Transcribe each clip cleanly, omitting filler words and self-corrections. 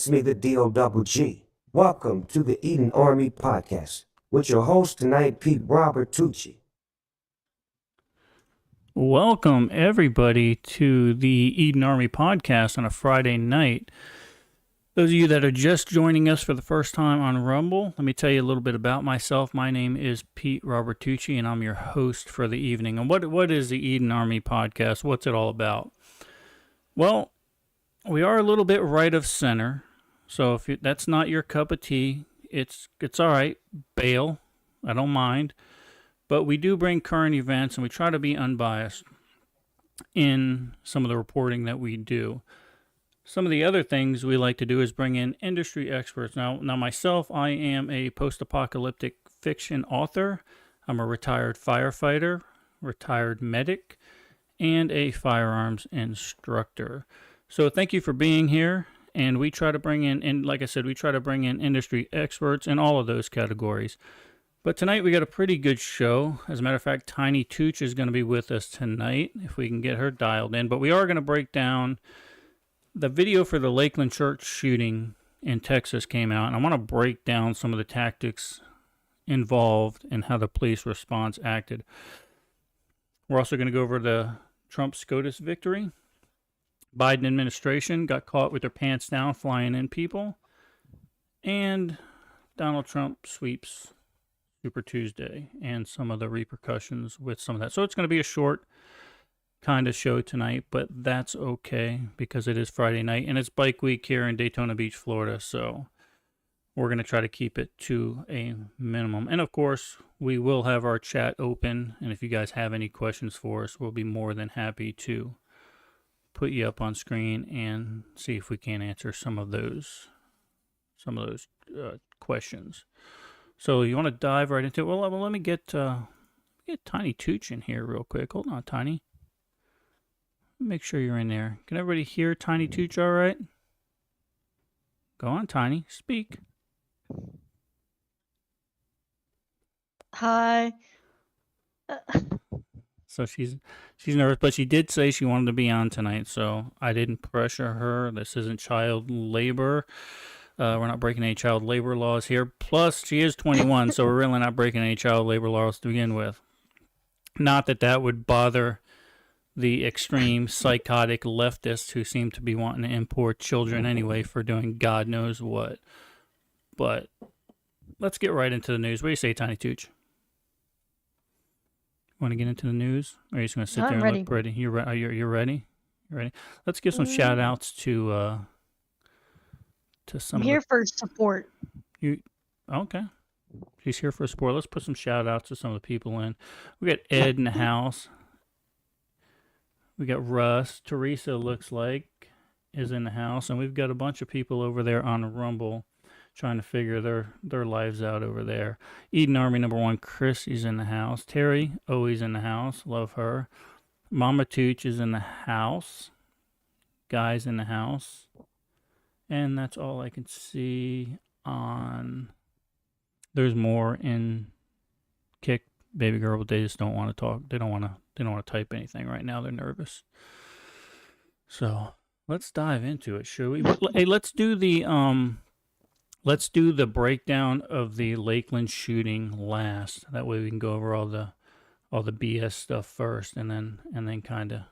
it's me, the D-O double G. Welcome to the Eden Army Podcast with your host tonight, Pete Robert Tucci. Welcome, everybody, to the Eden Army Podcast on a Friday night. Those of you that are just joining us for the first time on Rumble, let me tell you a little bit about myself. My name is Pete Robert Tucci, and I'm your host for the evening. And what is the Eden Army Podcast? What's it all about? Well, we are a little bit right of center, so if that's not your cup of tea, it's all right. Bail, I don't mind. But we do bring current events, and we try to be unbiased in some of the reporting that we do. Some of the other things we like to do is bring in industry experts. Now myself, I am a post-apocalyptic fiction author. I'm a retired firefighter, retired medic, and a firearms instructor. So thank you for being here. And we try to bring in, and like I said, we try to bring in industry experts in all of those categories. But tonight we got a pretty good show. As a matter of fact, Tiny Tooch is going to be with us tonight, if we can get her dialed in. But we are going to break down the video for the Lakeland church shooting in Texas came out. And I want to break down some of the tactics involved and how the police response acted. We're also going to go over the Trump SCOTUS victory. Biden administration got caught with their pants down flying in people. And Donald Trump sweeps Super Tuesday and some of the repercussions with some of that. So it's going to be a short kind of show tonight, but that's okay because it is Friday night and it's bike week here in Daytona Beach, Florida. So we're going to try to keep it to a minimum. And of course, we will have our chat open. And if you guys have any questions for us, we'll be more than happy to put you up on screen and see if we can answer some of those questions. So you want to dive right into it? Well, let me get Tiny Tooch in here real quick. Hold on, Tiny. Make sure you're in there. Can everybody hear Tiny Tooch all right? Go on, Tiny. Speak. Hi. So she's nervous, but she did say she wanted to be on tonight, so I didn't pressure her. This isn't child labor. We're not breaking any child labor laws here. Plus, she is 21, so we're really not breaking any child labor laws to begin with. Not that would bother the extreme psychotic leftists who seem to be wanting to import children anyway for doing God knows what. But let's get right into the news. What do you say, Tiny Tooch? Want to get into the news? Or are you just going to sit there and look pretty? You're ready? You're ready? Let's give some shout outs to some. I'm here for support. Okay? She's here for support. Let's put some shout outs to some of the people in. We got Ed in the house. We got Russ. Teresa looks like is in the house, and we've got a bunch of people over there on Rumble trying to figure their lives out over there. Eden Army #1, Chris is in the house. Terry, always in the house. Love her. Mama Tooch is in the house. Guy's in the house. And that's all I can see on... There's more in Kick Baby Girl, but they just don't want to talk. They don't want to type anything right now. They're nervous. So let's dive into it, shall we? Hey, let's do the breakdown of the Lakeland shooting last. That way we can go over all the BS stuff first, and then kind of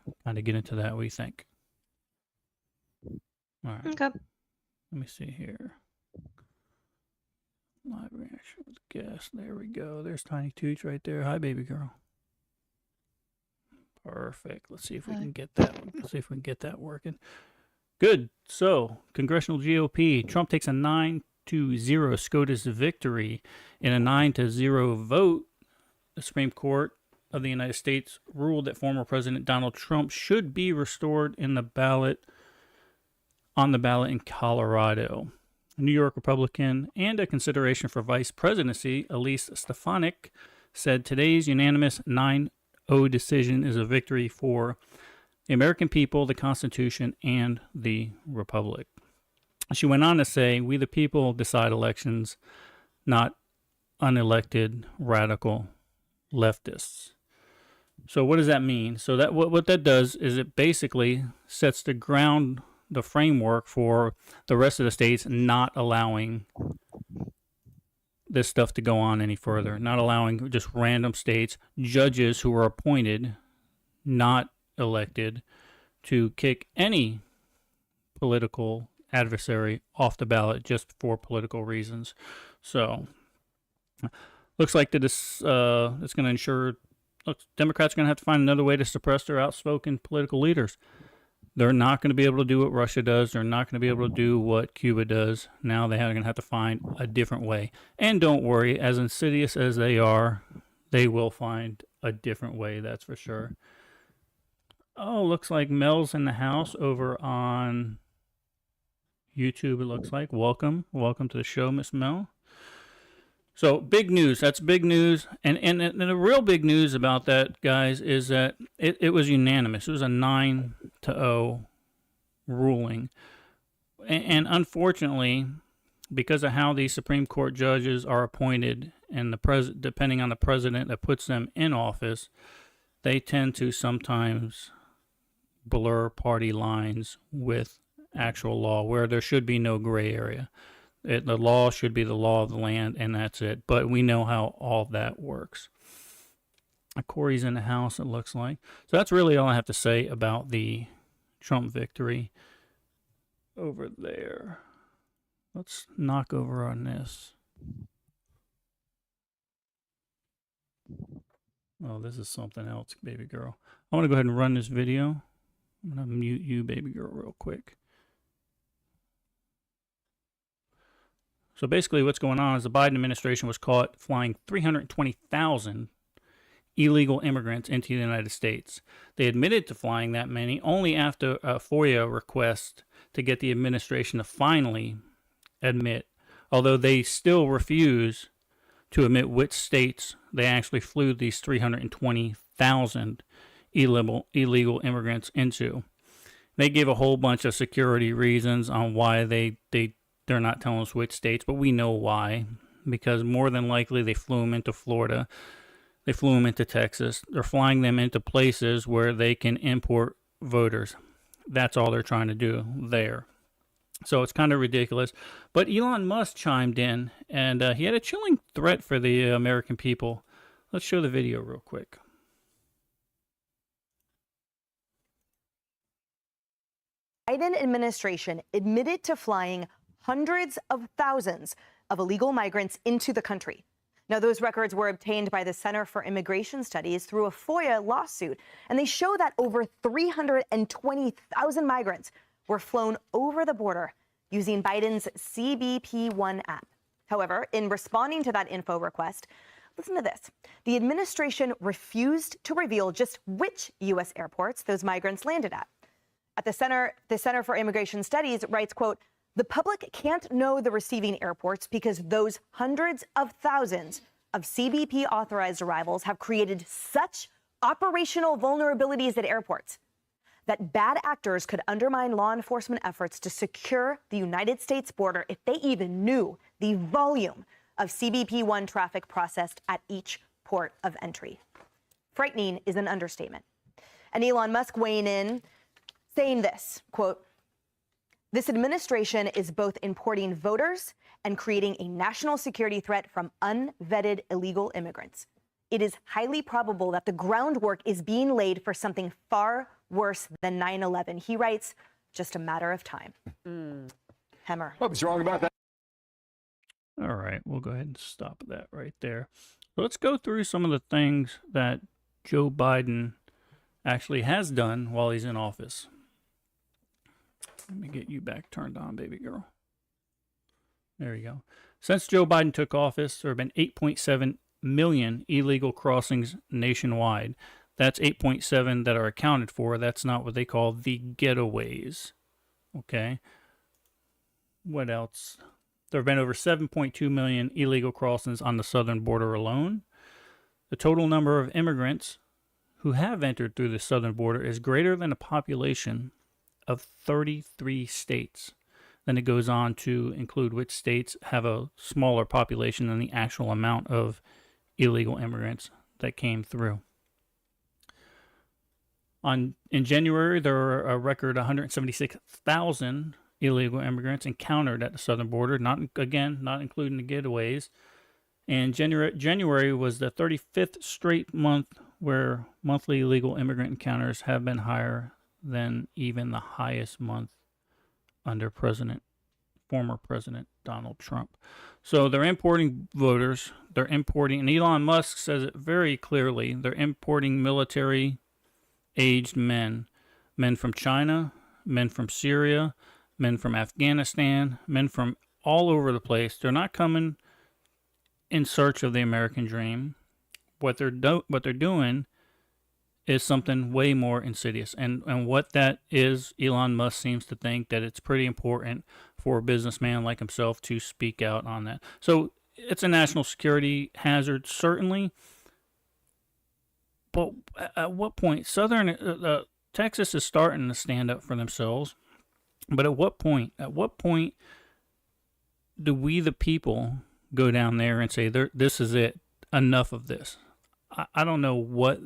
get into that. What do you think? All right. Okay. Let me see here. Live reaction with guest. There we go. There's Tiny Tooch right there. Hi, baby girl. Perfect. Let's see if we can get that. Let's see if we can get that working. Good. So, congressional GOP. Trump takes a 9-0 SCOTUS victory in a 9-0 vote. The Supreme Court of the United States ruled that former President Donald Trump should be restored on the ballot in Colorado. A New York Republican and a consideration for vice presidency, Elise Stefanik, said today's unanimous 9-0 decision is a victory for the American people, the Constitution, and the Republic. She went on to say, we the people decide elections, not unelected radical leftists. So what does that mean? So that what that does is it basically sets the the framework for the rest of the states not allowing this stuff to go on any further, not allowing just random states, judges who are appointed, not elected, to kick any political adversary off the ballot just for political reasons. So, looks like it's going to ensure. Look, Democrats are going to have to find another way to suppress their outspoken political leaders. They're not going to be able to do what Russia does. They're not going to be able to do what Cuba does. Now they're going to have to find a different way. And don't worry, as insidious as they are, they will find a different way, that's for sure. Oh, looks like Mel's in the house over on YouTube, it looks like. Welcome to the show, Miss Mel. So, big news. That's big news. And the real big news about that, guys, is that it was unanimous. It was a 9-0 ruling. And unfortunately, because of how these Supreme Court judges are appointed and depending on the president that puts them in office, they tend to sometimes blur party lines with actual law where there should be no gray area. The law should be the law of the land, and that's it. But we know how all that works. Corey's in the house, it looks like. So that's really all I have to say about the Trump victory over there. Let's knock over on this. Oh, this is something else, baby girl. I want to go ahead and run this video. I'm going to mute you, baby girl, real quick. So basically what's going on is the Biden administration was caught flying 320,000 illegal immigrants into the United States. They admitted to flying that many only after a FOIA request to get the administration to finally admit, although they still refuse to admit which states they actually flew these 320,000 illegal immigrants into. They gave a whole bunch of security reasons on why they're not telling us which states, but we know why. Because more than likely they flew them into Florida. They flew them into Texas. They're flying them into places where they can import voters. That's all they're trying to do there. So it's kind of ridiculous. But Elon Musk chimed in, and he had a chilling threat for the American people. Let's show the video real quick. Biden administration admitted to flying hundreds of thousands of illegal migrants into the country. Now, those records were obtained by the Center for Immigration Studies through a FOIA lawsuit, and they show that over 320,000 migrants were flown over the border using Biden's CBP-1 app. However, in responding to that info request, listen to this. The administration refused to reveal just which U.S. airports those migrants landed at. At the Center for Immigration Studies writes, quote, "The public can't know the receiving airports because those hundreds of thousands of CBP authorized arrivals have created such operational vulnerabilities at airports that bad actors could undermine law enforcement efforts to secure the United States border if they even knew the volume of CBP-1 traffic processed at each port of entry." Frightening is an understatement. And Elon Musk weighing in, saying this, quote, "This administration is both importing voters and creating a national security threat from unvetted illegal immigrants. It is highly probable that the groundwork is being laid for something far worse than 9/11. He writes, just a matter of time. Hemmer. What's wrong about that? All right, we'll go ahead and stop that right there. So let's go through some of the things that Joe Biden actually has done while he's in office. Let me get you back turned on, baby girl. There you go. Since Joe Biden took office, there have been 8.7 million illegal crossings nationwide. That's 8.7 that are accounted for. That's not what they call the getaways. Okay. What else? There have been over 7.2 million illegal crossings on the southern border alone. The total number of immigrants who have entered through the southern border is greater than the population of 33 states. Then it goes on to include which states have a smaller population than the actual amount of illegal immigrants that came through. In January, there were a record 176,000 illegal immigrants encountered at the southern border. Not including the getaways. And January was the 35th straight month where monthly illegal immigrant encounters have been higher than even the highest month under former President Donald Trump. So they're importing voters. They're importing, and Elon Musk says it very clearly, they're importing military-aged men from China, men from Syria, men from Afghanistan, men from all over the place. They're not coming in search of the American dream. What they're doing is something way more insidious. And what that is, Elon Musk seems to think that it's pretty important for a businessman like himself to speak out on that. So it's a national security hazard, certainly. But at what point? Texas is starting to stand up for themselves. But at what point? At what point do we, the people, go down there and say, this is it, enough of this? I don't know what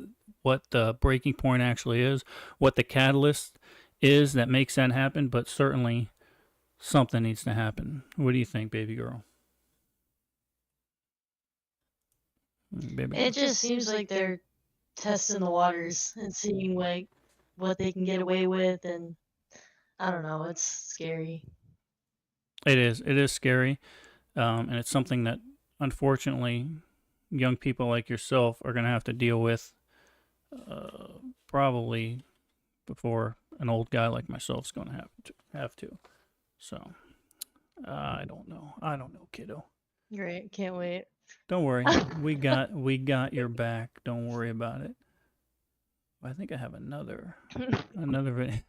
the breaking point actually is, what the catalyst is that makes that happen, but certainly something needs to happen. What do you think, baby girl? It just seems like they're testing the waters and seeing like what they can get away with, and I don't know, it's scary. It is scary, and it's something that unfortunately young people like yourself are going to have to deal with probably before an old guy like myself is going to have to. So I don't know, kiddo. Great, can't wait. Don't worry, we got your back. Don't worry about it. I think I have another video.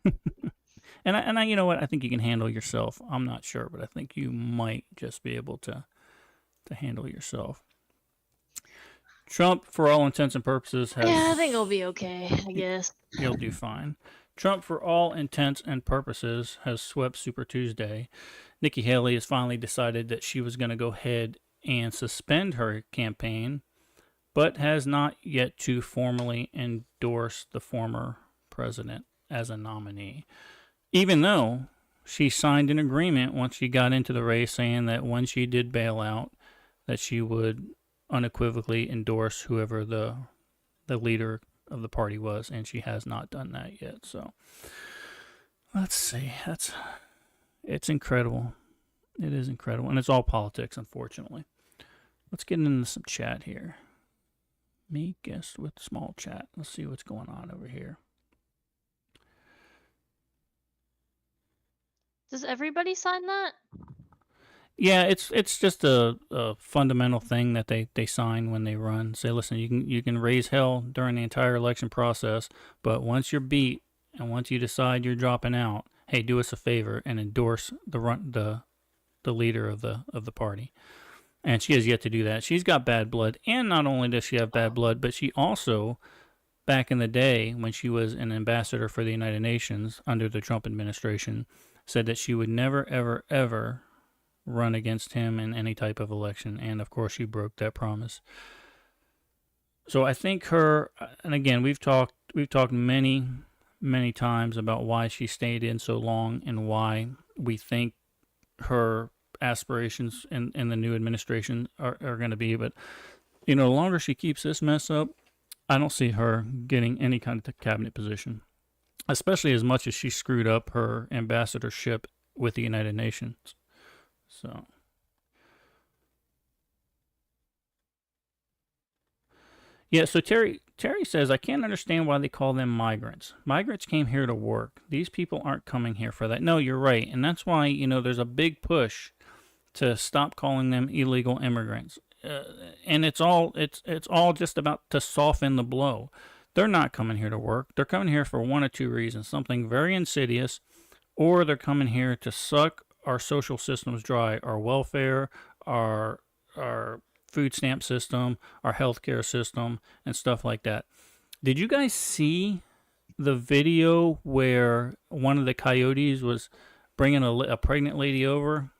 And I, you know what? I think you can handle yourself. I'm not sure, but I think you might just be able to handle yourself. Trump, for all intents and purposes, has... Yeah, I think I'll be okay, I guess. You'll do fine. Trump, for all intents and purposes, has swept Super Tuesday. Nikki Haley has finally decided that she was going to go ahead and suspend her campaign, but has not yet to formally endorse the former president as a nominee. Even though she signed an agreement once she got into the race saying that when she did bail out, that she would unequivocally endorse whoever the leader of the party was, and she has not done that yet. So let's see. It's incredible. It is incredible, and it's all politics, unfortunately. Let's get into some chat here. Me guest with small chat. Let's see what's going on over here. Does everybody sign that? Yeah, it's just a fundamental thing that they sign when they run. Say, listen, you can raise hell during the entire election process, but once you're beat and once you decide you're dropping out, hey, do us a favor and endorse the leader of the party. And she has yet to do that. She's got bad blood, and not only does she have bad blood, but she also, back in the day when she was an ambassador for the United Nations under the Trump administration, said that she would never, ever, ever run against him in any type of election. And of course, she broke that promise. So I think her, and again, we've talked many, many times about why she stayed in so long and why we think her aspirations in the new administration are going to be. But, the longer she keeps this mess up, I don't see her getting any kind of cabinet position, especially as much as she screwed up her ambassadorship with the United Nations. So, yeah, so Terry says, I can't understand why they call them migrants. Migrants came here to work. These people aren't coming here for that. No, you're right. And that's why, there's a big push to stop calling them illegal immigrants. And it's all just about to soften the blow. They're not coming here to work. They're coming here for one of two reasons, something very insidious, or they're coming here to suck our social systems dry, our welfare, our food stamp system, our healthcare system, and stuff like that. Did you guys see the video where one of the coyotes was bringing a pregnant lady over,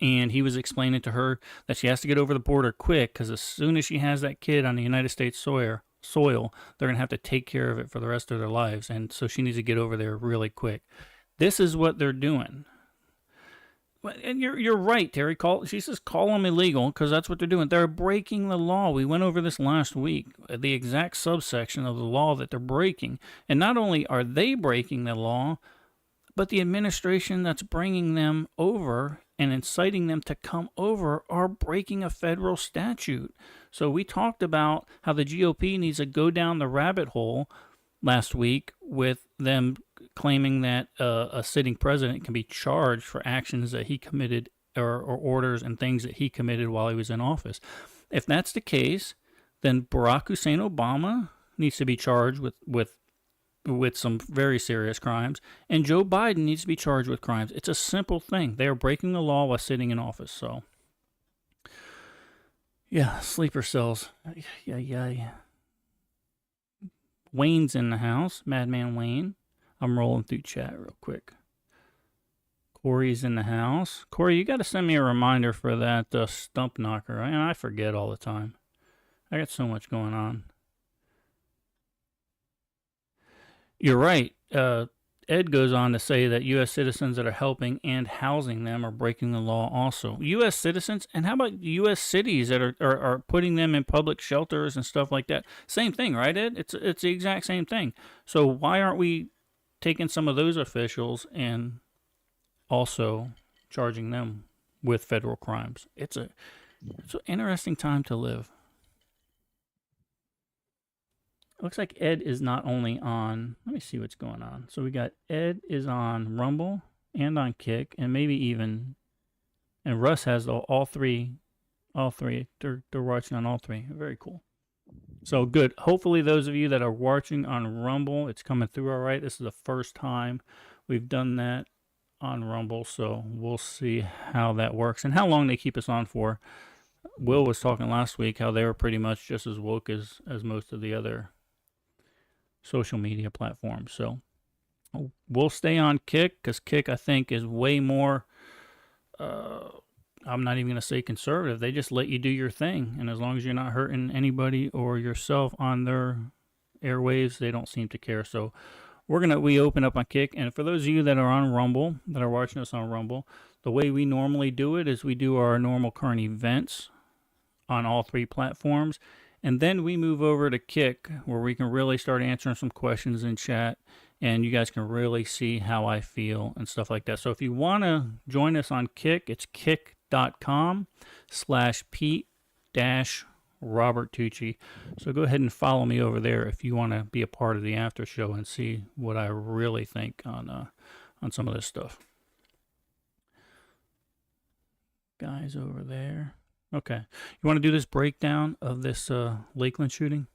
and he was explaining to her that she has to get over the border quick because as soon as she has that kid on the United States soil, soil, they're going to have to take care of it for the rest of their lives. And so she needs to get over there really quick. This is what they're doing. And you're right, Terry. She says call them illegal because that's what they're doing. They're breaking the law. We went over this last week, the exact subsection of the law that they're breaking. And not only are they breaking the law, but the administration that's bringing them over and inciting them to come over are breaking a federal statute. So we talked about how the GOP needs to go down the rabbit hole last week with them claiming that a sitting president can be charged for actions that he committed or orders and things that he committed while he was in office. If that's the case, then Barack Hussein Obama needs to be charged with some very serious crimes, and Joe Biden needs to be charged with crimes. It's a simple thing. They are breaking the law while sitting in office. So, yeah, sleeper cells. Yeah. Wayne's in the house. Madman Wayne. I'm rolling through chat real quick. Corey's in the house. Corey, you got to send me a reminder for that stump knocker. And I forget all the time. I got so much going on. You're right. Ed goes on to say that U.S. citizens that are helping and housing them are breaking the law also. U.S. citizens, and how about U.S. cities that are putting them in public shelters and stuff like that? Same thing, right, Ed? It's the exact same thing. So why aren't we taking some of those officials and also charging them with federal crimes? It's an interesting time to live. Looks like Ed is not only on, let me see what's going on. So we got Ed is on Rumble and on Kick and maybe even, and Russ has all three. They're watching on all three. Very cool. So good. Hopefully those of you that are watching on Rumble, it's coming through all right. This is the first time we've done that on Rumble. So we'll see how that works and how long they keep us on for. Will was talking last week how they were pretty much just as woke as most of the other social media platforms. So we'll stay on Kick because Kick, I think, is way more, I'm not even going to say conservative. They just let you do your thing. And as long as you're not hurting anybody or yourself on their airwaves, they don't seem to care. So we open up on Kick. And for those of you that are on Rumble, that are watching us on Rumble, the way we normally do it is we do our normal current events on all three platforms. And then we move over to Kick, where we can really start answering some questions in chat, and you guys can really see how I feel and stuff like that. So if you want to join us on Kick, it's kick.com/Pete-Robert Tucci. So go ahead and follow me over there if you want to be a part of the after show and see what I really think on some of this stuff. Guys over there. Okay. You want to do this breakdown of this Lakeland shooting?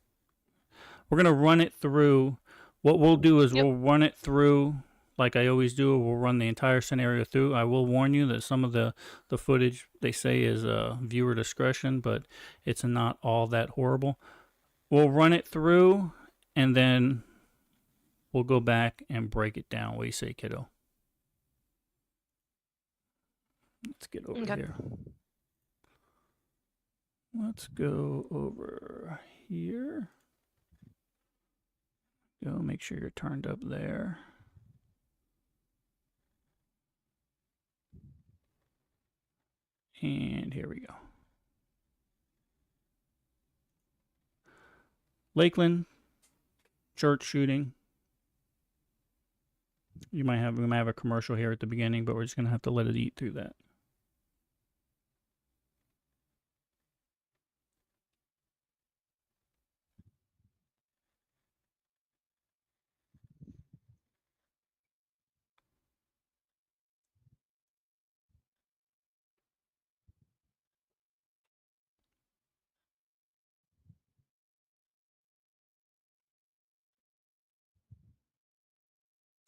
We're going to run it through. What we'll do is we'll run it through like I always do. We'll run the entire scenario through. I will warn you that some of the footage they say is viewer discretion, but it's not all that horrible. We'll run it through, and then we'll go back and break it down. What do you say, kiddo? Let's get over here. Let's go over here. Go make sure you're turned up there. And here we go. Lakeland church shooting. We might have a commercial here at the beginning, but we're just gonna have to let it eat through that.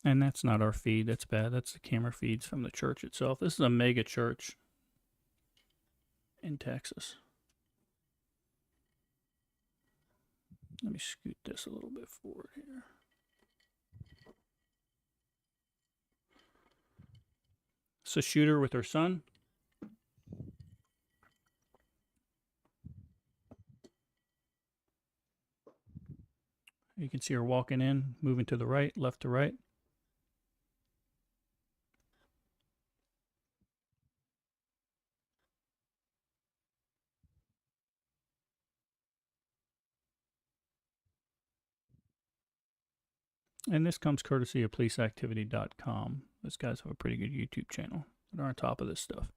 And that's not our feed. That's bad. That's the camera feeds from the church itself. This is a mega church in Texas. Let me scoot this a little bit forward here. It's a shooter with her son. You can see her walking in, moving to the right, left to right. And this comes courtesy of policeactivity.com. Those guys have a pretty good YouTube channel. They're on top of this stuff.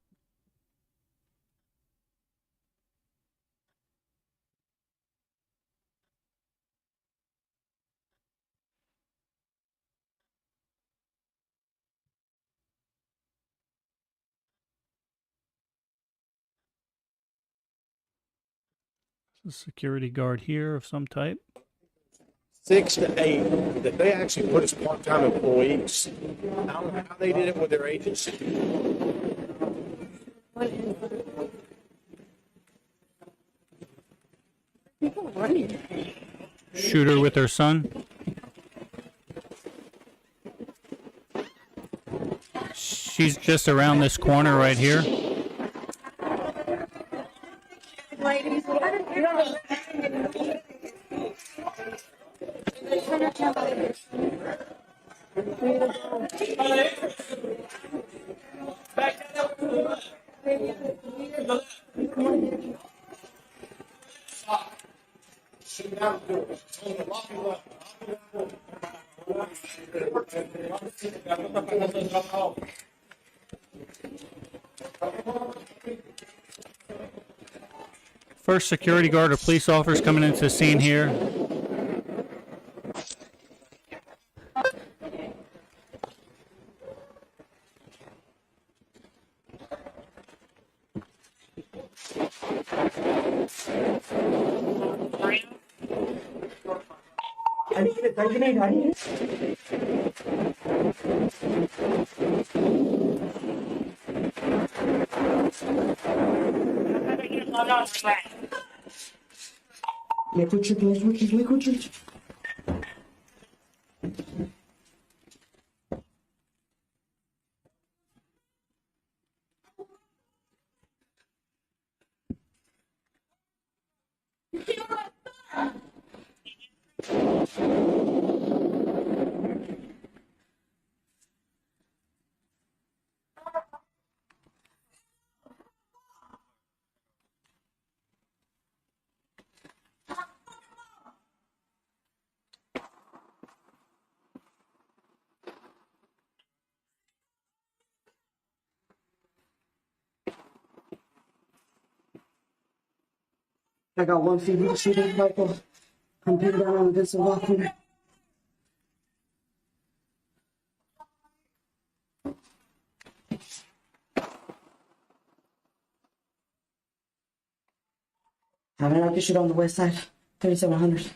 A security guard here of some type. 6 to 8 that they actually put as part-time employees. I don't know how they did it with their agency. Shooter with her son. She's just around this corner right here. First security guard or police officers coming into the scene here. Liquid chip, liquid chip. I got one female shooting rifle. I'm pinned down on this walking. Having out to shoot on the west side, 3700.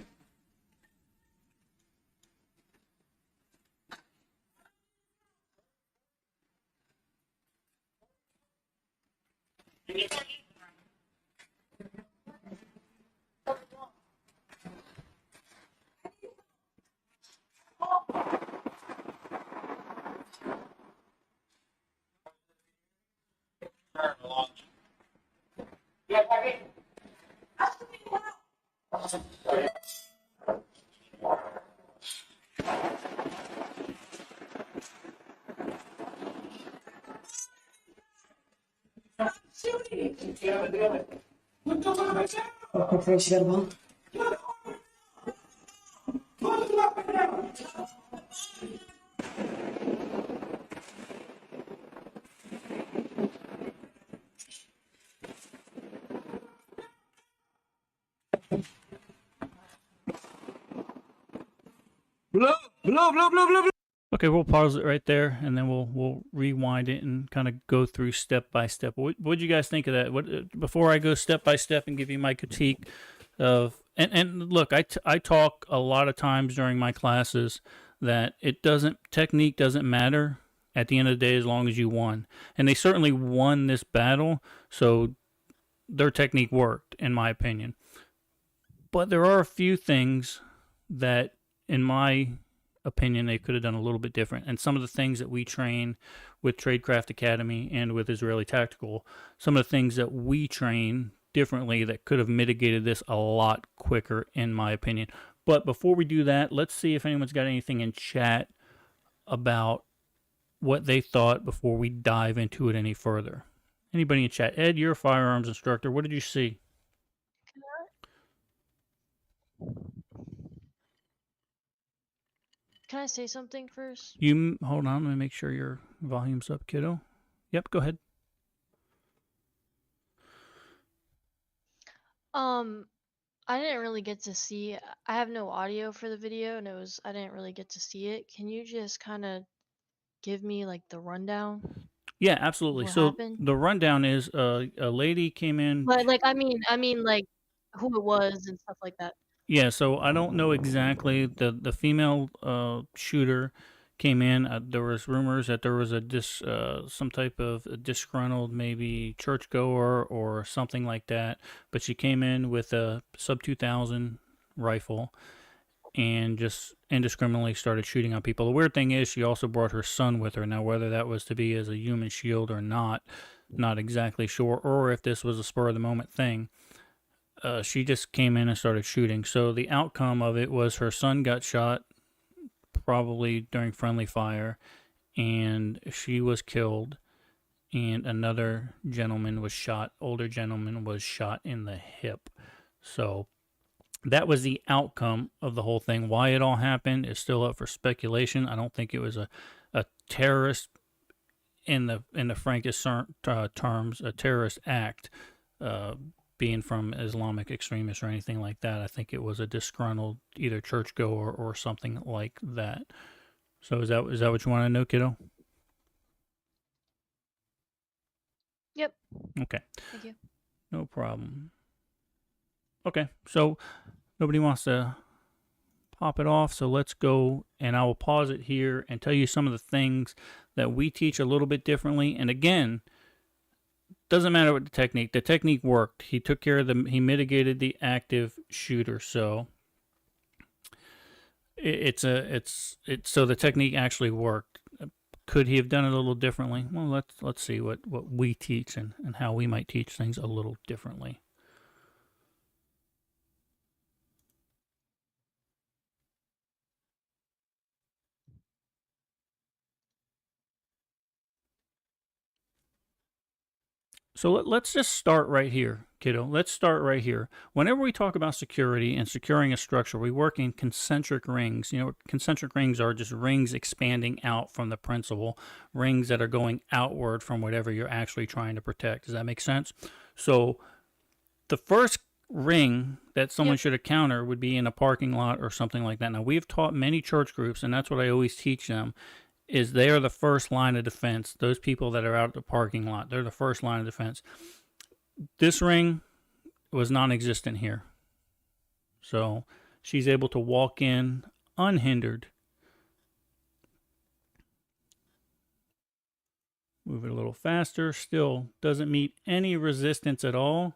Okay, she got a ball. Okay, we'll pause it right there, and then we'll rewind it and kind of go through step by step. What'd you guys think of that? What before I go step by step and give you my critique of and look, I talk a lot of times during my classes that technique doesn't matter at the end of the day as long as you won, and they certainly won this battle, so their technique worked in my opinion. But there are a few things that, in my opinion, they could have done a little bit different. And some of the things that we train with Tradecraft Academy and with Israeli Tactical, some of the things that we train differently that could have mitigated this a lot quicker, in my opinion. But before we do that, let's see if anyone's got anything in chat about what they thought before we dive into it any further. Anybody in chat? Ed, you're a firearms instructor. What did you see? Can I say something first? You hold on. Let me make sure your volume's up, kiddo. Yep, go ahead. I didn't really get to see. I have no audio for the video, and I didn't really get to see it. Can you just kind of give me like the rundown? Yeah, absolutely. What So happened? the rundown is a lady came in. But like, I mean, like who it was and stuff like that. Yeah, so I don't know exactly. The female shooter came in. There was rumors that there was some type of a disgruntled maybe churchgoer or something like that. But she came in with a sub 2000 rifle and just indiscriminately started shooting on people. The weird thing is she also brought her son with her. Now, whether that was to be as a human shield or not exactly sure, or if this was a spur of the moment thing. She just came in and started shooting. So the outcome of it was her son got shot, probably during friendly fire, and she was killed. And another gentleman was shot. Older gentleman was shot in the hip. So that was the outcome of the whole thing. Why it all happened is still up for speculation. I don't think it was a terrorist in the frankest terms, a terrorist act. Being from Islamic extremists or anything like that. I think it was a disgruntled either churchgoer or something like that. So is that what you want to know, kiddo? Yep. Okay. Thank you. No problem. Okay, so nobody wants to pop it off, so let's go, and I will pause it here and tell you some of the things that we teach a little bit differently. And again, doesn't matter what the technique worked. He took care of he mitigated the active shooter. So so the technique actually worked. Could he have done it a little differently? Well, let's see what we teach and how we might teach things a little differently. So let's just start right here, kiddo. Let's start right here. Whenever we talk about security and securing a structure, we work in concentric rings. You know, concentric rings are just rings expanding out from the principal, rings that are going outward from whatever you're actually trying to protect. Does that make sense? So the first ring that someone should encounter would be in a parking lot or something like that. Now, we've taught many church groups, and that's what I always teach them, is they are the first line of defense. Those people that are out at the parking lot, they're the first line of defense. This ring was non-existent here. So she's able to walk in unhindered. Move it a little faster. Still doesn't meet any resistance at all.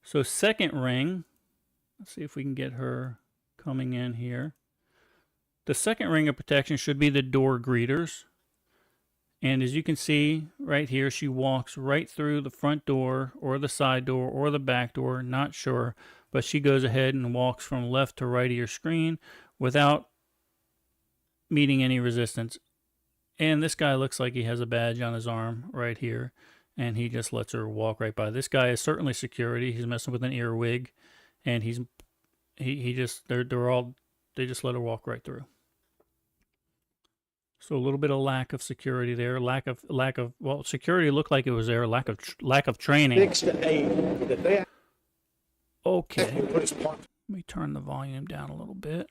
So second ring, let's see if we can get her coming in here. The second ring of protection should be the door greeters. And as you can see right here, she walks right through the front door or the side door or the back door, not sure. But she goes ahead and walks from left to right of your screen without meeting any resistance. And this guy looks like he has a badge on his arm right here. And he just lets her walk right by. This guy is certainly security. He's messing with an earwig. And they just let her walk right through. So a little bit of lack of security there, lack of well, security looked like it was there, lack of training. 6 to 8 that they Okay. put his part. Let me turn the volume down a little bit.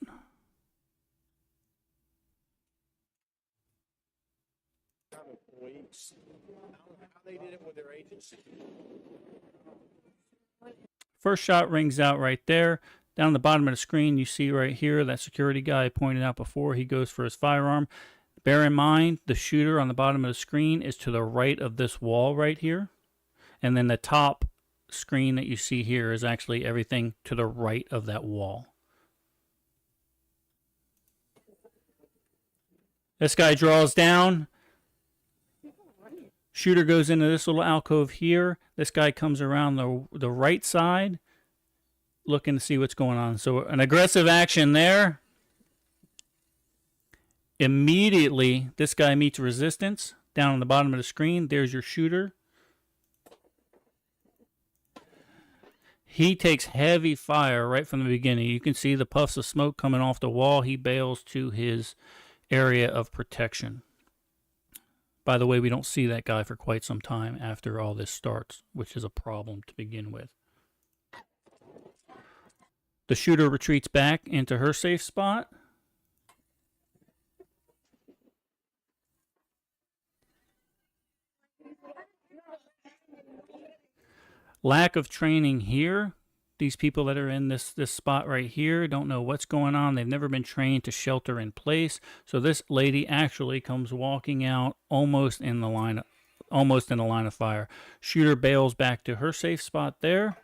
Employees. I don't know how they did it with their agency. First shot rings out right there. Down the bottom of the screen, you see right here that security guy I pointed out before. He goes for his firearm. Bear in mind, the shooter on the bottom of the screen is to the right of this wall right here. And then the top screen that you see here is actually everything to the right of that wall. This guy draws down. Shooter goes into this little alcove here. This guy comes around the right side, looking to see what's going on. So an aggressive action there. Immediately, this guy meets resistance. Down on the bottom of the screen, there's your shooter. He takes heavy fire right from the beginning. You can see the puffs of smoke coming off the wall. He bails to his area of protection. By the way, we don't see that guy for quite some time after all this starts, which is a problem to begin with. The shooter retreats back into her safe spot. Lack of training here. These people that are in this spot right here don't know what's going on. They've never been trained to shelter in place. So this lady actually comes walking out almost in the line of fire. Shooter bails back to her safe spot there.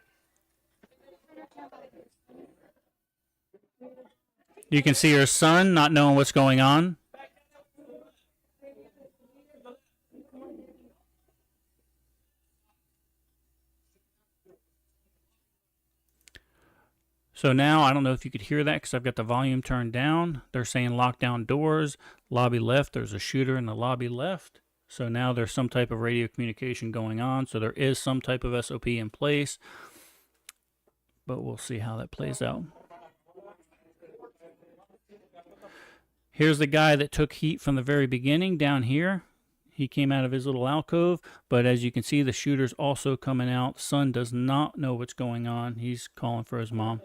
You can see her son not knowing what's going on. So now, I don't know if you could hear that because I've got the volume turned down. They're saying lockdown doors, lobby left. There's a shooter in the lobby left. So now there's some type of radio communication going on. So there is some type of SOP in place. But we'll see how that plays out. Here's the guy that took heat from the very beginning down here. He came out of his little alcove, but as you can see, the shooter's also coming out. Son does not know what's going on. He's calling for his mom.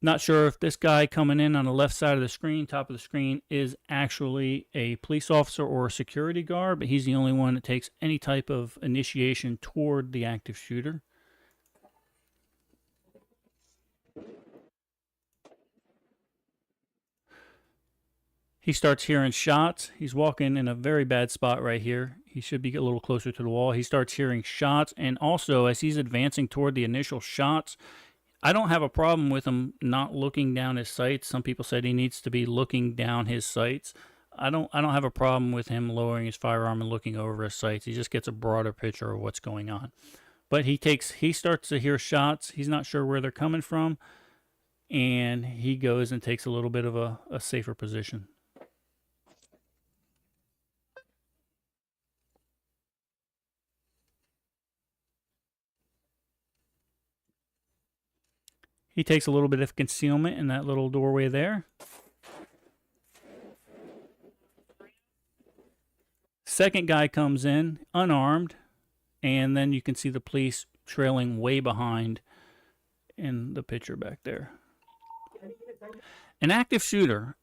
Not sure if this guy coming in on the left side of the screen, top of the screen, is actually a police officer or a security guard, but he's the only one that takes any type of initiation toward the active shooter. He starts hearing shots. He's walking in a very bad spot right here. He should be a little closer to the wall. He starts hearing shots, and also as he's advancing toward the initial shots, I don't have a problem with him not looking down his sights. Some people said he needs to be looking down his sights. I don't have a problem with him lowering his firearm and looking over his sights. He just gets a broader picture of what's going on. But he starts to hear shots. He's not sure where they're coming from, and he goes and takes a little bit of a safer position. He takes a little bit of concealment in that little doorway there. Second guy comes in, unarmed, and then you can see the police trailing way behind in the picture back there. An active shooter,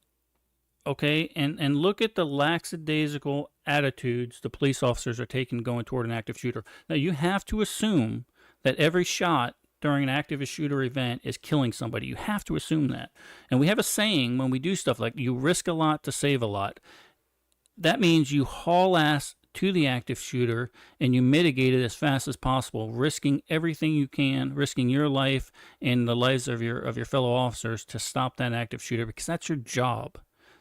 okay, and look at the lackadaisical attitudes the police officers are taking going toward an active shooter. Now, you have to assume that every shot during an active shooter event is killing somebody. You have to assume that. And we have a saying when we do stuff like you risk a lot to save a lot. That means you haul ass to the active shooter and you mitigate it as fast as possible, risking everything you can, risking your life and the lives of your fellow officers to stop that active shooter, because that's your job.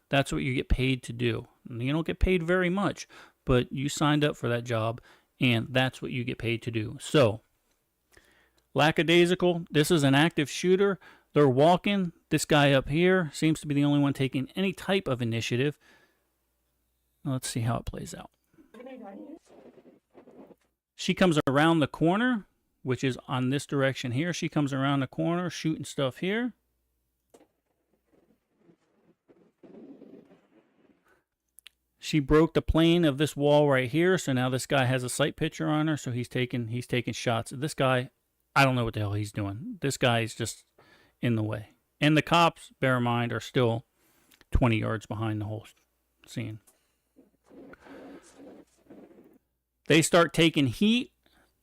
That's what you get paid to do. You don't get paid very much, but you signed up for that job and that's what you get paid to do. So, lackadaisical, this is an active shooter. They're walking. This guy up here seems to be the only one taking any type of initiative. Let's see how it plays out. She comes around the corner, which is on this direction here. She comes around the corner, shooting stuff here. She broke the plane of this wall right here, so now this guy has a sight picture on her, so he's taking shots. This guy, I don't know what the hell he's doing. This guy is just in the way. And the cops, bear in mind, are still 20 yards behind the whole scene. They start taking heat,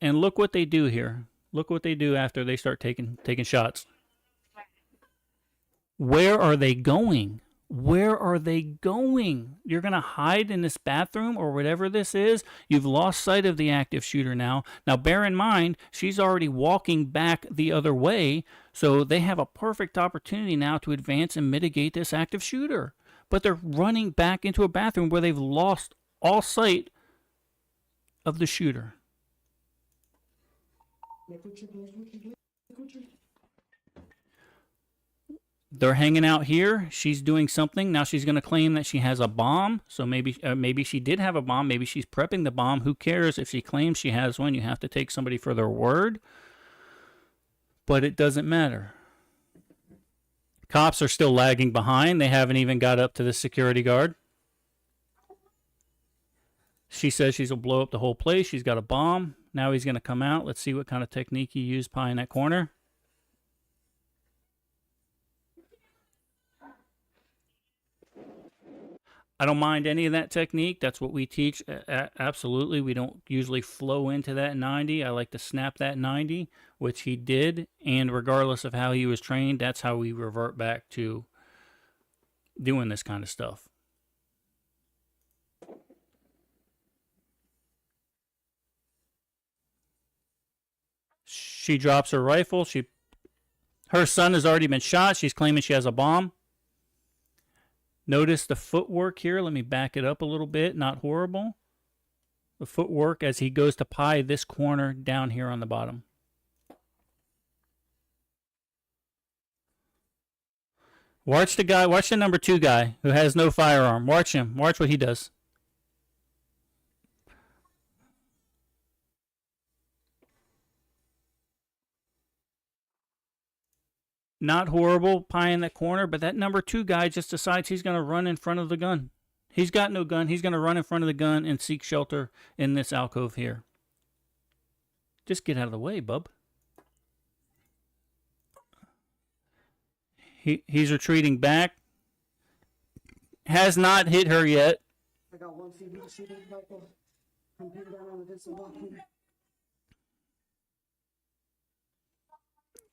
and look what they do here. Look what they do after they start taking shots. Where are they going? Where are they going? You're going to hide in this bathroom or whatever this is? You've lost sight of the active shooter now. Now, bear in mind, she's already walking back the other way, so they have a perfect opportunity now to advance and mitigate this active shooter. But they're running back into a bathroom where they've lost all sight of the shooter. They're hanging out here. She's doing something. Now she's going to claim that she has a bomb. So maybe she did have a bomb. Maybe she's prepping the bomb. Who cares if she claims she has one? You have to take somebody for their word. But it doesn't matter. Cops are still lagging behind. They haven't even got up to the security guard. She says she's going to blow up the whole place. She's got a bomb. Now he's going to come out. Let's see what kind of technique he used pie in that corner. I don't mind any of that technique. That's what we teach. Absolutely. We don't usually flow into that 90. I like to snap that 90, which he did. And regardless of how he was trained, that's how we revert back to doing this kind of stuff. She drops her rifle. Her son has already been shot. She's claiming she has a bomb. Notice the footwork here. Let me back it up a little bit. Not horrible. The footwork as he goes to pie this corner down here on the bottom. Watch the guy. Watch the number 2 guy who has no firearm. Watch him. Watch what he does. Not horrible, pie in that corner, but that number 2 guy just decides he's going to run in front of the gun. He's got no gun. He's going to run in front of the gun and seek shelter in this alcove here. Just get out of the way, bub. He's retreating back. Has not hit her yet. I got one CD rifle. I'm pinned down on this block here.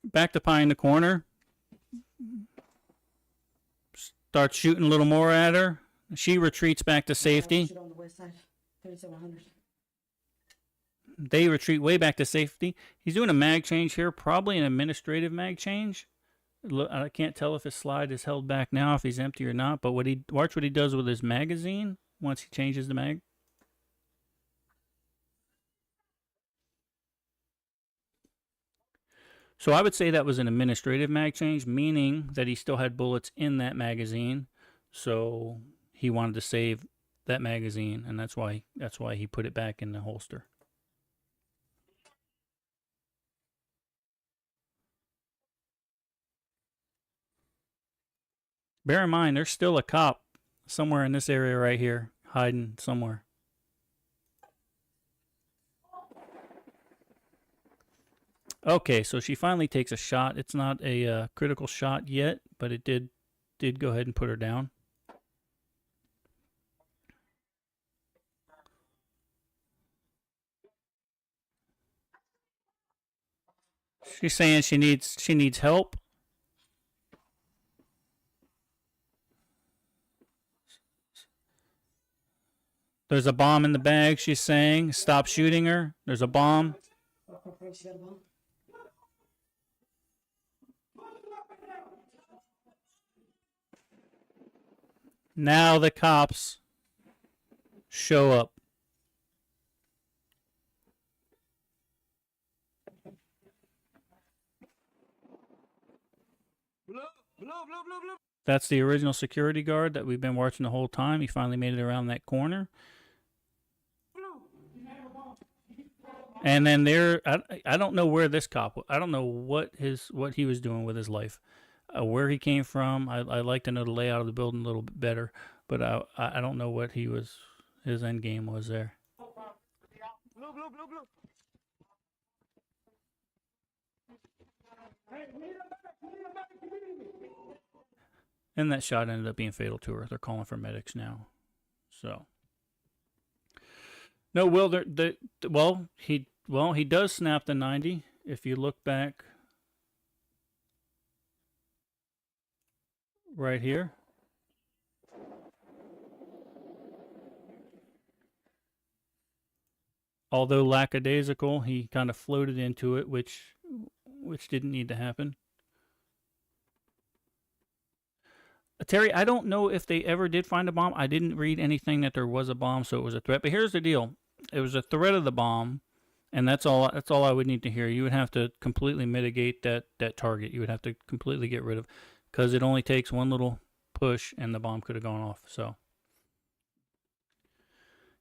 Back to pie in the corner. Starts shooting a little more at her. She retreats back to safety. On the west side, 3700. They retreat way back to safety. He's doing a mag change here, probably an administrative mag change. I can't tell if his slide is held back now, if he's empty or not, but watch what he does with his magazine once he changes the mag. So I would say that was an administrative mag change, meaning that he still had bullets in that magazine. So he wanted to save that magazine, and that's why he put it back in the holster. Bear in mind, there's still a cop somewhere in this area right here, hiding somewhere. Okay, so she finally takes a shot. It's not a critical shot yet, but it did go ahead and put her down. She's saying she needs help. There's a bomb in the bag, she's saying. Stop shooting her. There's a bomb. Now the cops show up. That's the original security guard that we've been watching the whole time. He finally made it around that corner. And then I don't know where this cop, I don't know what he was doing with his life, where he came from. I'd like to know the layout of the building a little bit better, but I don't know what his end game was there. And that shot ended up being fatal to her. They're calling for medics now. So no, he does snap the 90. If you look back right here. Although lackadaisical, he kind of floated into it, which didn't need to happen. Terry, I don't know if they ever did find a bomb. I didn't read anything that there was a bomb, so it was a threat. But here's the deal. it was a threat of the bomb, and that's all. That's all I would need to hear. You would have to completely mitigate that target. You would have to completely get rid of, because it only takes one little push, and the bomb could have gone off. So.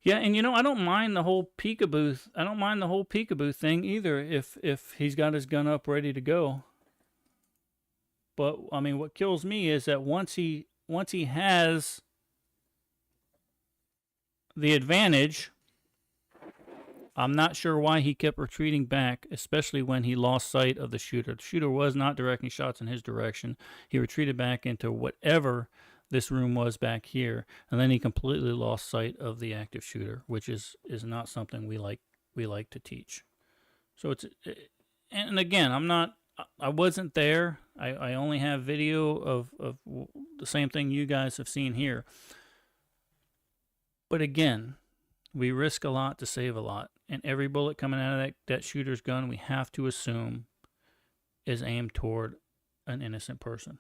Yeah, and I don't mind the whole peekaboo. I don't mind the whole peekaboo thing either. If he's got his gun up ready to go. But I mean, what kills me is that once he has the advantage, I'm not sure why he kept retreating back, especially when he lost sight of the shooter. The shooter was not directing shots in his direction. He retreated back into whatever this room was back here, and then he completely lost sight of the active shooter, which is not something we like to teach. So it's, and again, I wasn't there. I only have video of the same thing you guys have seen here. But again, we risk a lot to save a lot, and every bullet coming out of that shooter's gun, we have to assume is aimed toward an innocent person.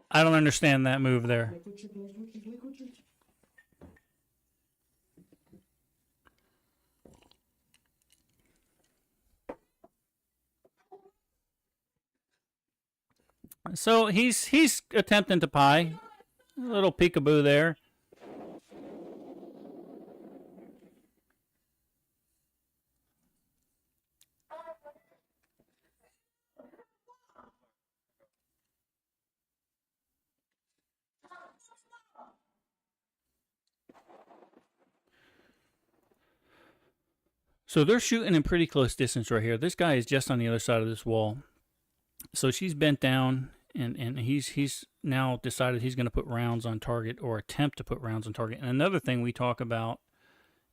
I don't understand that move there. So he's attempting to pie. A little peekaboo there. So they're shooting in pretty close distance right here. This guy is just on the other side of this wall. So she's bent down, and he's now decided he's going to put rounds on target, or attempt to put rounds on target. And another thing we talk about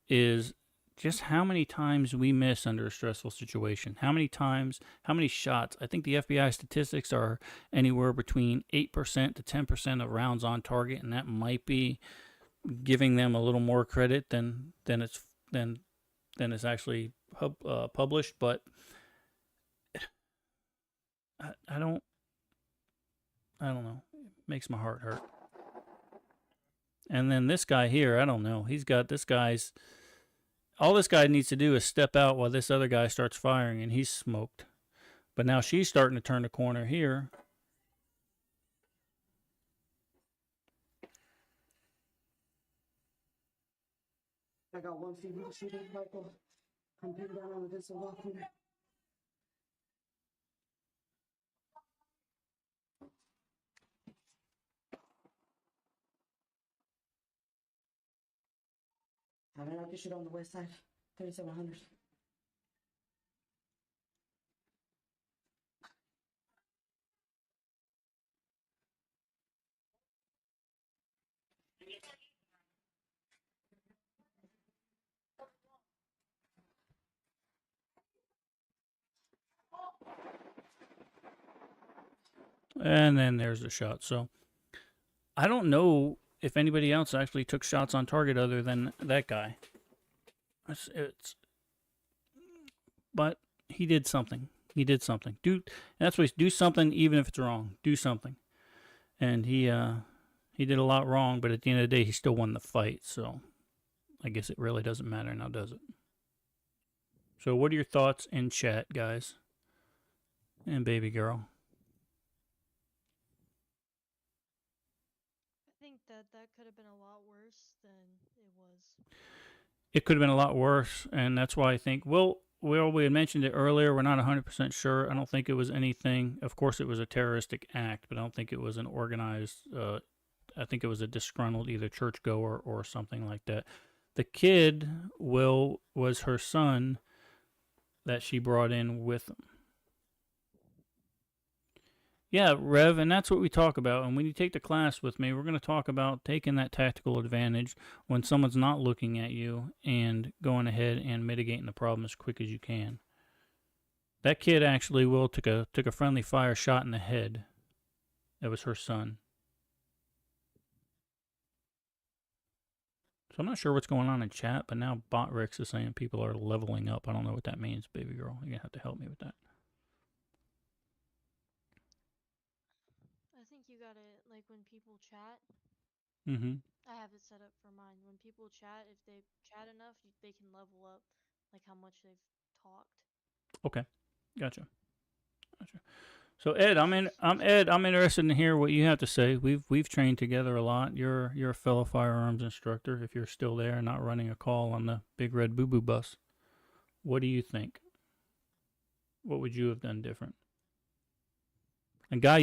is just how many times we miss under a stressful situation. How many times, how many shots. I think the FBI statistics are anywhere between 8% to 10% of rounds on target, and that might be giving them a little more credit than it's actually published. But I don't know. It makes my heart hurt. And then this guy here, I don't know. He's got all this guy needs to do is step out while this other guy starts firing, and he's smoked. But now she's starting to turn the corner here. I got one feed with the shooting rifle. I'm pinned down on this Lakeland. I don't like to shoot on the west side. 3700. And then there's the shot. So I don't know if anybody else actually took shots on target other than that guy. But he did something. He did something. That's what do something, even if it's wrong. Do something. And he did a lot wrong, but at the end of the day, he still won the fight. So I guess it really doesn't matter now, does it? So what are your thoughts in chat, guys? And baby girl. I think that could have been a lot worse than it was. It could have been a lot worse, and that's why I think, well, we had mentioned it earlier. We're not 100% sure. I don't think it was anything. Of course, it was a terroristic act, but I don't think it was an organized. I think it was a disgruntled either churchgoer or something like that. The kid, Will, was her son that she brought in with them. Yeah, Rev, and that's what we talk about. And when you take the class with me, we're going to talk about taking that tactical advantage when someone's not looking at you and going ahead and mitigating the problem as quick as you can. That kid actually took a friendly fire shot in the head. That was her son. So I'm not sure what's going on in chat, but now BotRix is saying people are leveling up. I don't know what that means, baby girl. You're gonna have to help me with that. I think you gotta, like, when people chat, Mm-hmm. I have it set up for mine. When people chat, if they chat enough, they can level up, like how much they've talked. Okay, gotcha. So Ed, I'm interested in hear what you have to say. We've trained together a lot. You're a fellow firearms instructor. If you're still there and not running a call on the big red boo boo bus, what do you think? What would you have done different? And Guy,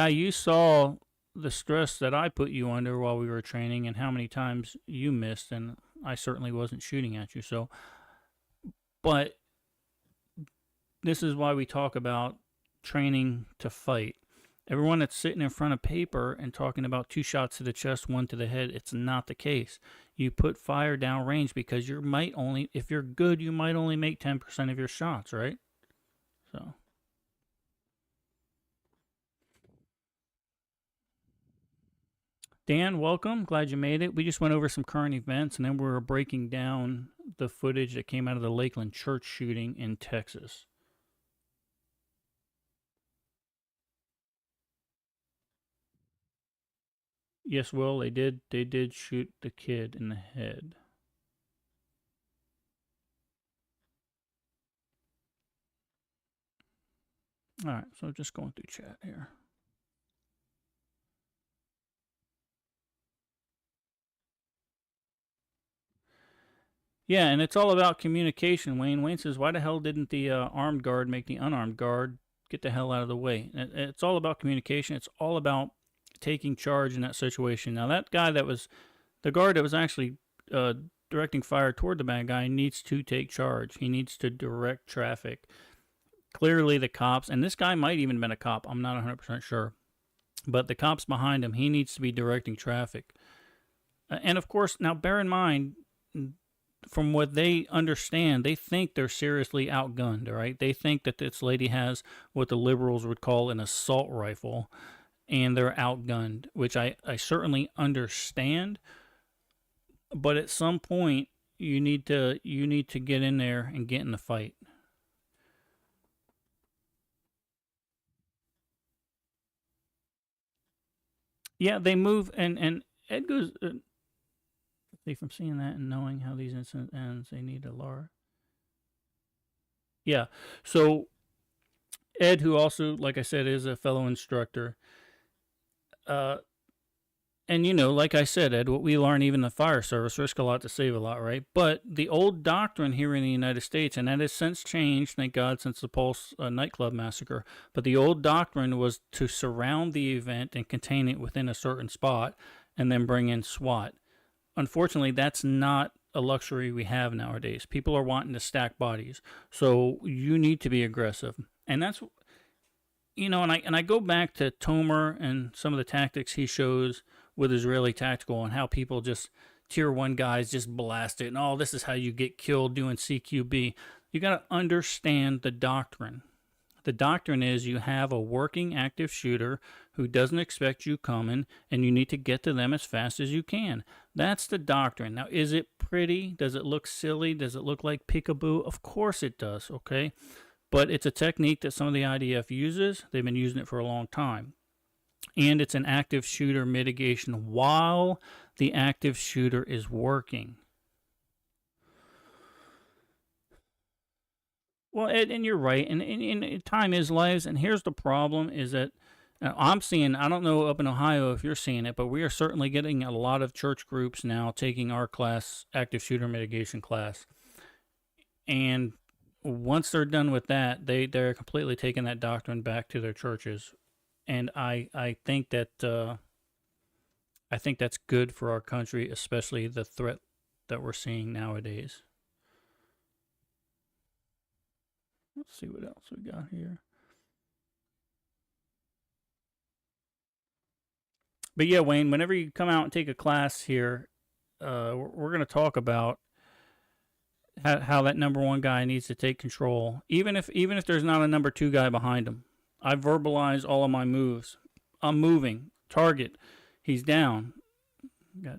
you saw the stress that I put you under while we were training, and how many times you missed, and I certainly wasn't shooting at you. So, but this is why we talk about training to fight. Everyone that's sitting in front of paper and talking about 2 shots to the chest, 1 to the head, it's not the case. You put fire down range because you might only, if you're good, you might only make 10% of your shots, right? So. Dan, welcome. Glad you made it. We just went over some current events, and then we were breaking down the footage that came out of the Lakeland church shooting in Texas. Yes, Will, they did shoot the kid in the head. All right, so just going through chat here. Yeah, and it's all about communication, Wayne. Wayne says, why the hell didn't the armed guard make the unarmed guard get the hell out of the way? It's all about communication. It's all about taking charge in that situation. Now, that guy that was the guard that was actually directing fire toward the bad guy needs to take charge. He needs to direct traffic. Clearly, the cops, and this guy might even have been a cop. I'm not 100% sure. But the cops behind him, he needs to be directing traffic. And of course, now bear in mind, from what they understand, they think they're seriously outgunned, all right? They think that this lady has what the liberals would call an assault rifle, and they're outgunned, which I certainly understand. But at some point, you need to get in there and get in the fight. Yeah, they move, and Ed goes, see, from seeing that and knowing how these incidents ends, they need a LAR. Yeah, so Ed, who also, like I said, is a fellow instructor, and like I said, Ed, what we learn, even the fire service, risk a lot to save a lot, right? But the old doctrine here in the United States, and that has since changed, thank God, since the Pulse nightclub massacre, but the old doctrine was to surround the event and contain it within a certain spot and then bring in SWAT. Unfortunately, that's not a luxury we have nowadays. People are wanting to stack bodies. So you need to be aggressive. And that's, and I go back to Tomer and some of the tactics he shows with Israeli Tactical and how people just, tier 1 guys just blast it. And, this is how you get killed doing CQB. You got to understand the doctrine. The doctrine is you have a working active shooter who doesn't expect you coming, and you need to get to them as fast as you can. That's the doctrine. Now, is it pretty? Does it look silly? Does it look like peekaboo? Of course it does, okay? But it's a technique that some of the IDF uses. They've been using it for a long time. And it's an active shooter mitigation while the active shooter is working. Well, Ed, and you're right, and time is lives, and here's the problem is that I'm seeing, I don't know up in Ohio if you're seeing it, but we are certainly getting a lot of church groups now taking our class, active shooter mitigation class. And once they're done with that, they're completely taking that doctrine back to their churches. And I think that I think that's good for our country, especially the threat that we're seeing nowadays. Let's see what else we got here. But yeah, Wayne, whenever you come out and take a class here, we're going to talk about how that number one guy needs to take control, even if there's not a number two guy behind him. I verbalize all of my moves. I'm moving. Target. He's down. Got.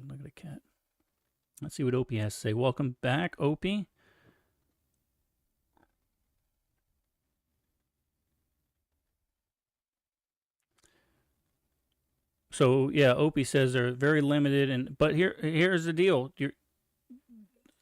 Look at the cat. Let's see what Opie has to say. Welcome back, Opie. So yeah, Opie says they're very limited, but here's the deal: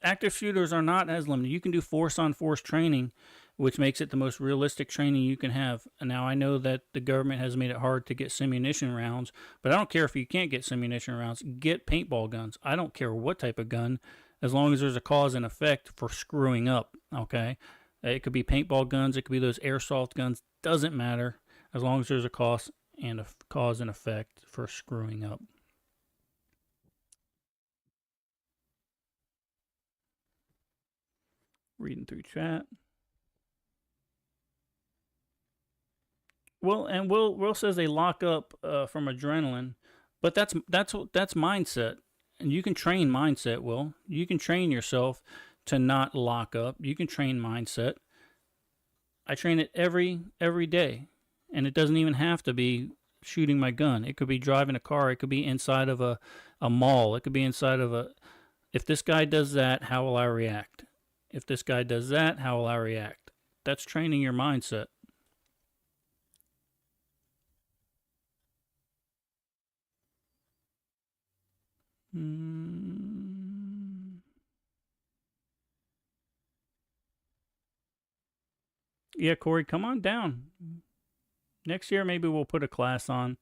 active shooters are not as limited. You can do force-on-force training, which makes it the most realistic training you can have. Now, I know that the government has made it hard to get simunition rounds, but I don't care if you can't get simunition rounds. Get paintball guns. I don't care what type of gun, as long as there's a cause and effect for screwing up, okay? It could be paintball guns. It could be those airsoft guns. Doesn't matter, as long as there's a cause and effect for screwing up. Reading through chat. Well, and Will says they lock up from adrenaline, but that's mindset, and you can train mindset. Will, you can train yourself to not lock up. You can train mindset. I train it every day, and it doesn't even have to be shooting my gun. It could be driving a car. It could be inside of a mall. It could be inside of a. If this guy does that, how will I react? If this guy does that, how will I react? That's training your mindset. Yeah, Corey, come on down. Next year, maybe we'll put a class on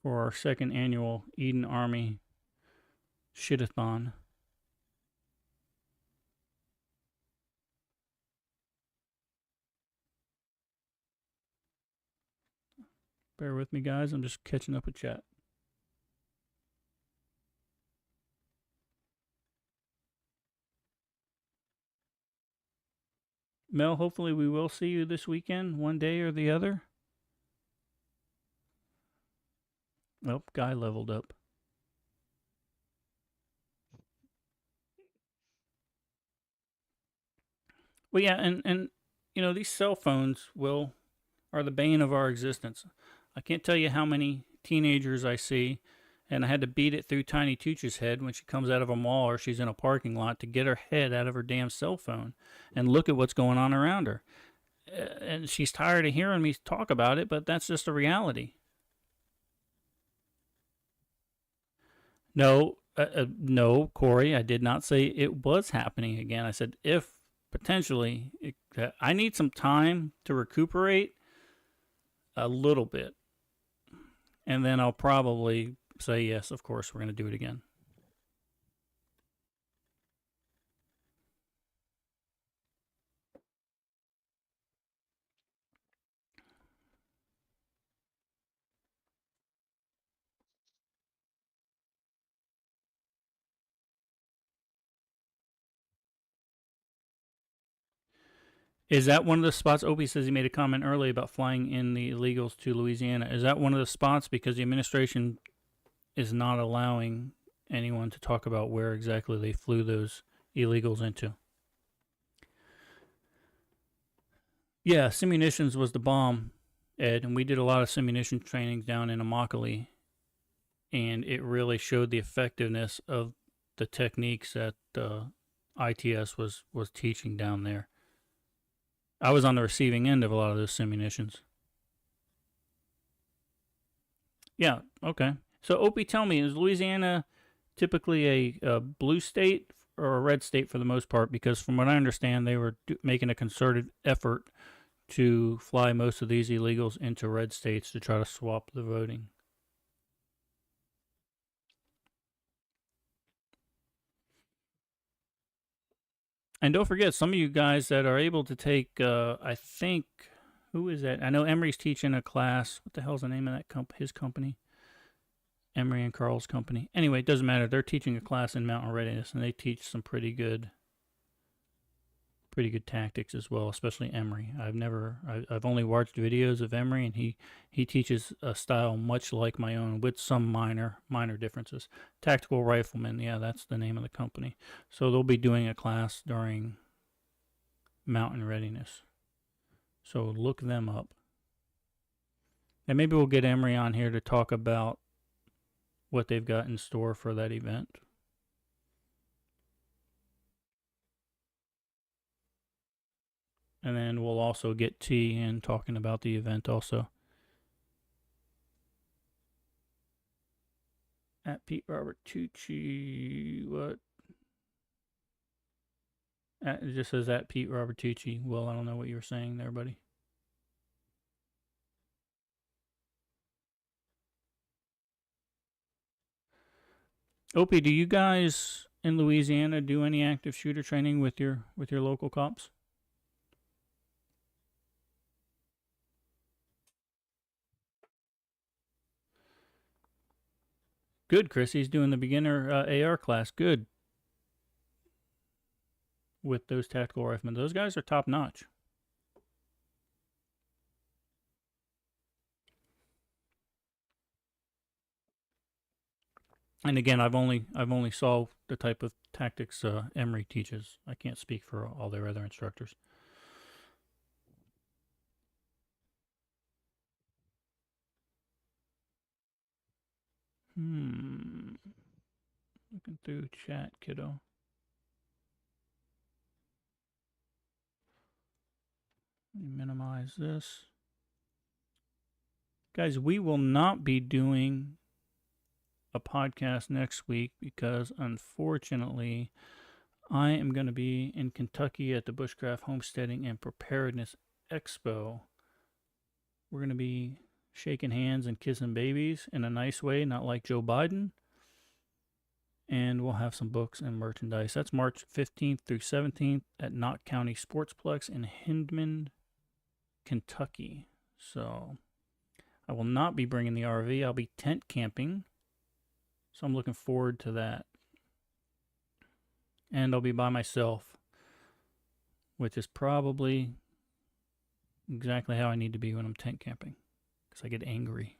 for our second annual Eden Army Shitathon. Bear with me, guys. I'm just catching up with chat. Mel, hopefully we will see you this weekend, one day or the other. Oh, guy leveled up. Well, yeah, and you know, these cell phones are the bane of our existence. I can't tell you how many teenagers I see, and I had to beat it through Tiny Tooch's head when she comes out of a mall or she's in a parking lot to get her head out of her damn cell phone and look at what's going on around her. And she's tired of hearing me talk about it, but that's just a reality. No, Corey, I did not say it was happening again. I said if potentially, I need some time to recuperate a little bit. And then I'll probably say, yes, of course, we're going to do it again. Is that one of the spots? Opie says he made a comment earlier about flying in the illegals to Louisiana. Is that one of the spots because the administration is not allowing anyone to talk about where exactly they flew those illegals into? Yeah, simunitions was the bomb, Ed, and we did a lot of simunition training down in Immokalee, and it really showed the effectiveness of the techniques that ITS was teaching down there. I was on the receiving end of a lot of those simunitions. Yeah, okay. So, Opie, tell me, is Louisiana typically a blue state or a red state for the most part? Because from what I understand, they were making a concerted effort to fly most of these illegals into red states to try to swap the voting. And don't forget, some of you guys that are able to take, I think, who is that? I know Emery's teaching a class. What the hell's the name of that his company? Emery and Carl's company. Anyway, it doesn't matter. They're teaching a class in mountain readiness, and they teach some pretty good pretty good tactics as well, especially Emery. I've only watched videos of Emery, and he teaches a style much like my own with some minor differences. Tactical Rifleman, yeah, that's the name of the company. So they'll be doing a class during Mountain Readiness. So look them up. And maybe we'll get Emery on here to talk about what they've got in store for that event. And then we'll also get T in talking about the event also. At Pete Robert Tucci, what? It just says at Pete Robert Tucci. Well, I don't know what you were saying there, buddy. Opie, do you guys in Louisiana do any active shooter training with your local cops? Good, Chris. He's doing the beginner AR class. Good. With those tactical riflemen. Those guys are top notch. And again, I've only saw the type of tactics Emery teaches. I can't speak for all their other instructors. Looking through chat, kiddo. Let me minimize this. Guys, we will not be doing a podcast next week because unfortunately I am going to be in Kentucky at the Bushcraft Homesteading and Preparedness Expo. We're going to be shaking hands and kissing babies in a nice way, not like Joe Biden. And we'll have some books and merchandise. That's March 15th through 17th at Knott County Sportsplex in Hindman, Kentucky. So I will not be bringing the RV. I'll be tent camping. So I'm looking forward to that. And I'll be by myself, which is probably exactly how I need to be when I'm tent camping, because I get angry.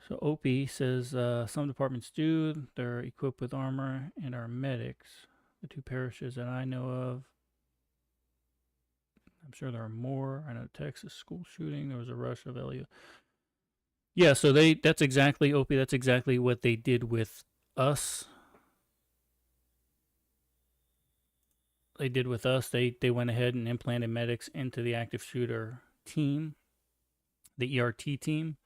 So Opie says some departments do. They're equipped with armor and are medics. The two parishes that I know of. I'm sure there are more. I know Texas school shooting. There was a rush of LU. Yeah, so that's exactly, Opie, that's exactly what they did with us. They went ahead and implanted medics into the active shooter team, the ERT team,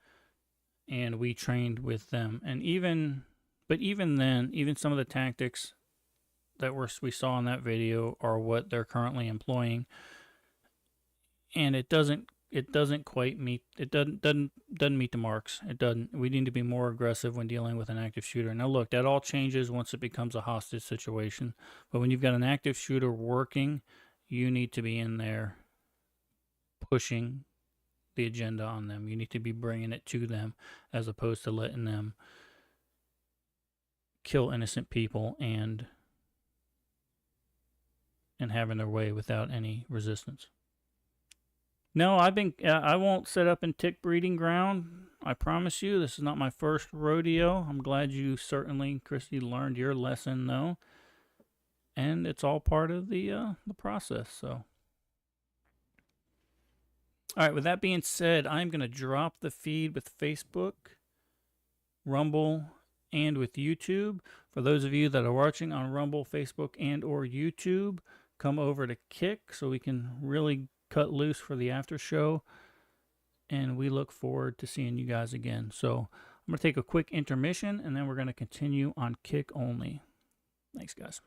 and we trained with them. And even then, even some of the tactics that we saw in that video are what they're currently employing. And it doesn't quite meet, it doesn't meet the marks. It doesn't. We need to be more aggressive when dealing with an active shooter. Now look, that all changes once it becomes a hostage situation. But when you've got an active shooter working, you need to be in there pushing the agenda on them. You need to be bringing it to them as opposed to letting them kill innocent people and having their way without any resistance. No, I won't set up in tick breeding ground. I promise you, this is not my first rodeo. I'm glad you certainly, Christy, learned your lesson though. And it's all part of the process, so. All right, with that being said, I'm going to drop the feed with Facebook, Rumble, and with YouTube. For those of you that are watching on Rumble, Facebook, and or YouTube, come over to Kick so we can really cut loose for the after show. And we look forward to seeing you guys again. So I'm going to take a quick intermission, and then we're going to continue on Kick only. Thanks, guys.